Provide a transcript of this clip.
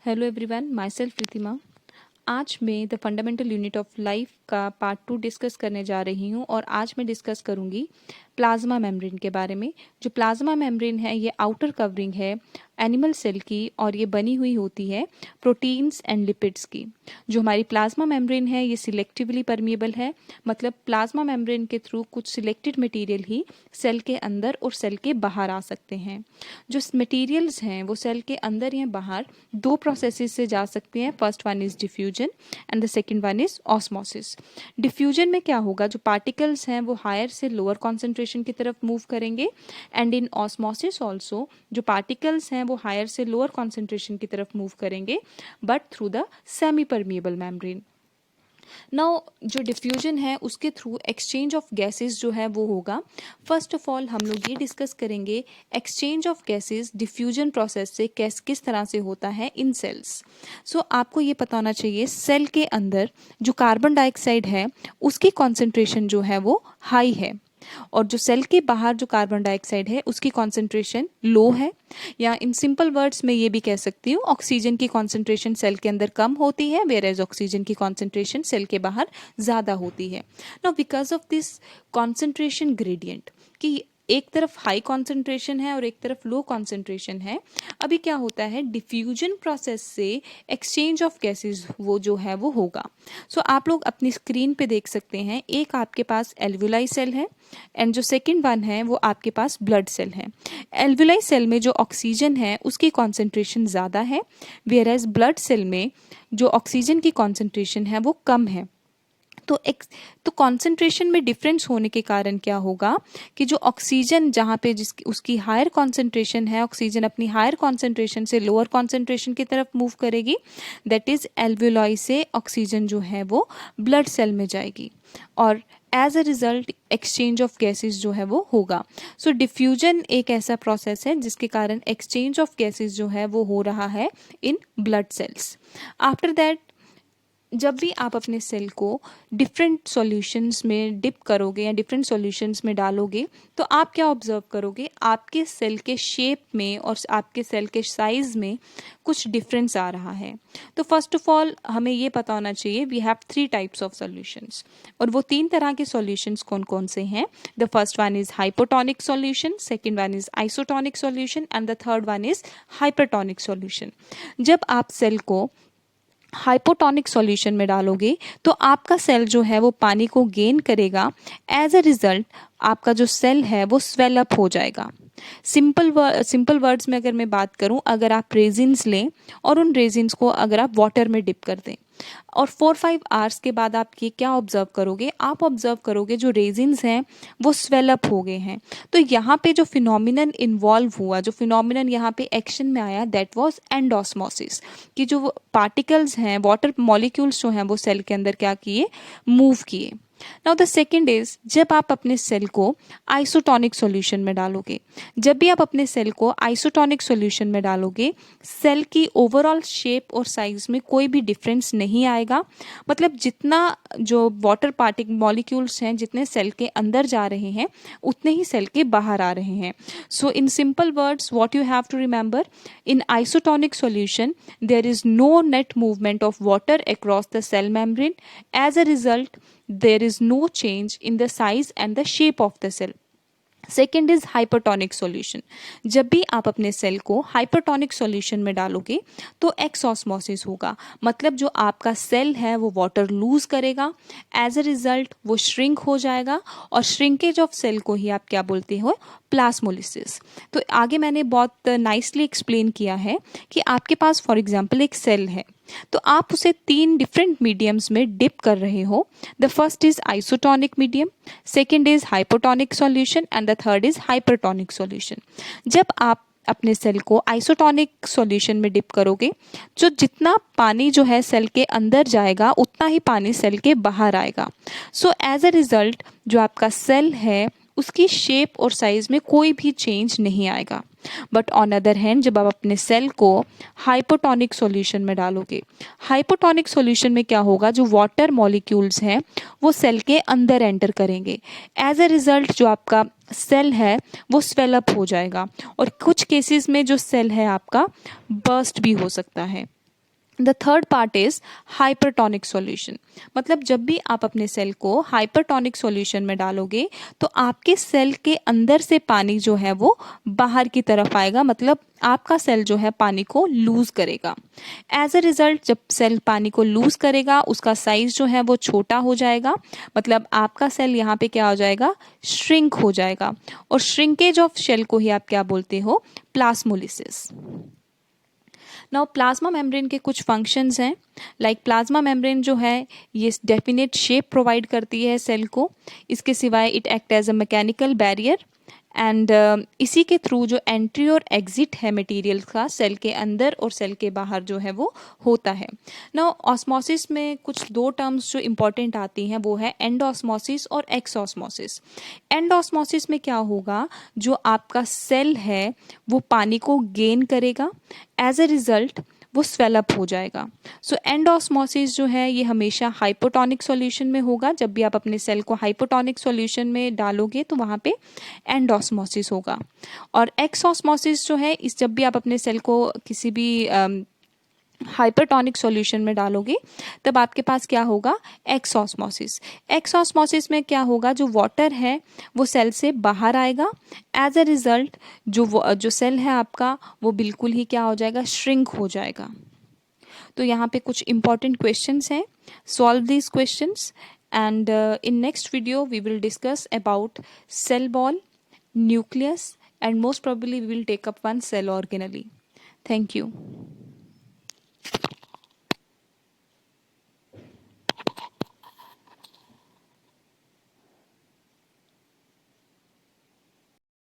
Hello everyone, my self Pritima. आज मैं the fundamental unit of life का पार्ट 2 डिस्कस करने जा रही हूँ और आज मैं डिस्कस करूँगी प्लाज्मा मेम्ब्रेन के बारे में। जो प्लाज्मा मेम्ब्रेन है ये आउटर कवरिंग है एनिमल सेल की और ये बनी हुई होती है प्रोटीन्स एंड लिपिड्स की। जो हमारी प्लाज्मा मेम्ब्रेन है ये सिलेक्टिवली परमिएबल है, मतलब प्लाज्मा मेम्ब्रेन के थ्रू कुछ सिलेक्टेड मटेरियल ही सेल के अंदर और सेल के बाहर आ सकते हैं। जो मटेरियल्स हैं वो सेल के अंदर या बाहर दो प्रोसेसेस से जा सकते हैं। First one is diffusion and the second one is osmosis. Diffusion में क्या होगा, जो पार्टिकल्स हैं वो हायर से लोअर कॉन्सेंट्रेशन की तरफ मूव करेंगे एंड इन ऑस्मोसिस ऑल्सो जो पार्टिकल्स हैं वो हायर से लोअर कॉन्सेंट्रेशन की तरफ मूव करेंगे but through the semi permeable membrane. Now जो डिफ्यूजन है उसके थ्रू एक्सचेंज ऑफ गैसेस जो है वो होगा। फर्स्ट ऑफ ऑल हम लोग ये डिस्कस करेंगे exchange of gases diffusion process से किस तरह से होता है इन सेल्स। सो आपको ये पता होना चाहिए सेल के अंदर जो कार्बन डाइऑक्साइड है उसकी कॉन्सेंट्रेशन जो है वो हाई है और जो सेल के बाहर जो कार्बन डाइऑक्साइड है उसकी कॉन्सेंट्रेशन लो है, या इन सिंपल वर्ड्स में ये भी कह सकती हूँ ऑक्सीजन की कॉन्सेंट्रेशन सेल के अंदर कम होती है वेयर एज ऑक्सीजन की कॉन्सेंट्रेशन सेल के बाहर ज़्यादा होती है। Now because of this concentration gradient कि एक तरफ हाई कॉन्सेंट्रेशन है और एक तरफ लो कॉन्सेंट्रेशन है, अभी क्या होता है डिफ्यूजन प्रोसेस से एक्सचेंज ऑफ गैसेस वो जो है वो होगा। सो आप लोग अपनी स्क्रीन पे देख सकते हैं, एक आपके पास एल्वुलाई सेल है एंड जो सेकंड वन है वो आपके पास ब्लड सेल है। एल्वुलाई सेल में जो ऑक्सीजन है उसकी कॉन्सेंट्रेशन ज़्यादा है वेयर एज ब्लड सेल में जो ऑक्सीजन की कॉन्सेंट्रेशन है वो कम है। तो कॉन्सेंट्रेशन में डिफरेंस होने के कारण क्या होगा कि जो ऑक्सीजन जहाँ पे जिसकी उसकी हायर कॉन्सेंट्रेशन है, ऑक्सीजन अपनी हायर कॉन्सेंट्रेशन से लोअर कॉन्सेंट्रेशन की तरफ मूव करेगी, दैट इज एल्वुलाई से ऑक्सीजन जो है वो ब्लड सेल में जाएगी और as a result exchange of gases जो है वो होगा। सो डिफ्यूजन एक ऐसा प्रोसेस है जिसके कारण एक्सचेंज ऑफ गैसेस जो है वो हो रहा है in blood cells. After that जब भी आप अपने सेल को डिफरेंट सॉल्यूशंस में डिप करोगे या डिफरेंट सॉल्यूशंस में डालोगे तो आप क्या ऑब्जर्व करोगे, आपके सेल के शेप में और आपके सेल के साइज में कुछ डिफरेंस आ रहा है। तो फर्स्ट ऑफ ऑल हमें ये पता होना चाहिए we have 3 types of solutions और वो 3 तरह के सॉल्यूशंस कौन कौन से हैं। The first one is hypotonic solution, second one is isotonic solution and the third one is hypertonic solution. जब आप सेल को हाइपोटोनिक सॉल्यूशन में डालोगे तो आपका सेल जो है वो पानी को गेन करेगा, एज अ रिजल्ट आपका जो सेल है वो स्वेल अप हो जाएगा। सिंपल वर्ड्स में अगर मैं बात करूं, अगर आप रेजिन्स लें और उन रेजिन्स को अगर आप वाटर में डिप कर दें और 4-5 आवर्स के बाद आप ये क्या ऑब्जर्व करोगे, आप ऑब्जर्व करोगे जो रेजिन्स हैं वो स्वेल अप हो गए हैं। तो यहाँ पे जो फिनोमिनन इन्वॉल्व हुआ, जो फिनोमिनन यहाँ पे एक्शन में आया, दैट वाज एंडोस्मोसिस, कि जो पार्टिकल्स हैं वाटर मॉलिक्यूल्स जो हैं वो सेल के अंदर क्या किए, मूव किए। नाउ द सेकेंड इज जब आप अपने सेल को आइसोटोनिक सॉल्यूशन में डालोगे, जब भी आप अपने सेल को आइसोटोनिक सॉल्यूशन में डालोगे सेल की ओवरऑल शेप और साइज में कोई भी डिफरेंस नहीं आएगा। मतलब जितना जो वाटर पार्टिकल मॉलिक्यूल्स हैं जितने सेल के अंदर जा रहे हैं उतने ही सेल के बाहर आ रहे हैं। So in simple words what you have to remember, in isotonic solution there is no net movement of water across the cell membrane, as a result there is no change in the size and the shape of the cell. Second is hypertonic solution. जब भी आप अपने cell को hypertonic solution में डालोगे तो एक्सऑस्मोसिस होगा, मतलब जो आपका सेल है वो वाटर लूज करेगा, एज अ रिजल्ट वो श्रिंक हो जाएगा और श्रिंकेज ऑफ सेल को ही आप क्या बोलते हो, प्लास्मोलिसिस। तो आगे मैंने बहुत नाइसली एक्सप्लेन किया है कि आपके पास फॉर एग्जाम्पल एक सेल है तो आप उसे 3 डिफरेंट मीडियम्स में डिप कर रहे हो। The first is isotonic medium, second is hypotonic solution and the third is hypertonic solution. जब आप अपने सेल को आइसोटोनिक सॉल्यूशन में डिप करोगे जो जितना पानी जो है सेल के अंदर जाएगा उतना ही पानी सेल के बाहर आएगा। सो एज अ रिजल्ट जो आपका सेल है उसकी शेप और साइज में कोई भी चेंज नहीं आएगा। बट ऑन अदर हैंड जब आप अपने सेल को हाइपोटोनिक सॉल्यूशन में डालोगे, हाइपोटोनिक सॉल्यूशन में क्या होगा, जो वाटर मॉलिक्यूल्स हैं वो सेल के अंदर एंटर करेंगे, एज अ रिजल्ट जो आपका सेल है वो स्वेल अप हो जाएगा और कुछ केसेस में जो सेल है आपका बर्स्ट भी हो सकता है। The third part is hypertonic solution. मतलब जब भी आप अपने सेल को हाइपरटोनिक सॉल्यूशन में डालोगे तो आपके सेल के अंदर से पानी जो है वो बाहर की तरफ आएगा, मतलब आपका सेल जो है पानी को लूज करेगा। एज अ रिजल्ट जब सेल पानी को लूज करेगा उसका साइज जो है वो छोटा हो जाएगा, मतलब आपका सेल यहाँ पे क्या हो जाएगा, श्रिंक हो जाएगा। और श्रिंकेज ऑफ सेल को ही आप क्या बोलते हो, प्लास्मोलिसिस। नाउ प्लाज्मा मेम्ब्रेन के कुछ फंक्शंस हैं, लाइक प्लाज्मा मेम्ब्रेन जो है ये डेफिनेट शेप प्रोवाइड करती है सेल को। इसके सिवाय it act as a mechanical barrier and इसी के थ्रू जो एंट्री और एग्जिट है मटेरियल का सेल के अंदर और सेल के बाहर जो है वो होता है। नाउ ऑस्मोसिस में कुछ दो टर्म्स जो इम्पोर्टेंट आती हैं वो है एंडोस्मोसिस और एक्सोस्मोसिस। एंडोस्मोसिस में क्या होगा, जो आपका सेल है वो पानी को गेन करेगा, एज अ रिजल्ट वो स्वेलअप हो जाएगा। सो एंडोस्मोसिस जो है ये हमेशा हाइपोटोनिक सॉल्यूशन में होगा। जब भी आप अपने सेल को हाइपोटोनिक सॉल्यूशन में डालोगे तो वहाँ पे एंडोस्मोसिस होगा। और एक्सोस्मोसिस जो है इस जब भी आप अपने सेल को किसी भी हाइपरटोनिक सॉल्यूशन में डालोगे तब आपके पास क्या होगा, एक्सोस्मोसिस। एक्सोस्मोसिस में क्या होगा, जो वाटर है वो सेल से बाहर आएगा। एज अ रिजल्ट जो सेल है आपका वो बिल्कुल ही क्या हो जाएगा, श्रिंक हो जाएगा। तो यहाँ पे कुछ इंपॉर्टेंट क्वेश्चंस हैं, solve these questions and in next video we will discuss about cell wall, nucleus and most probably we will take up one cell organelle. Thank you.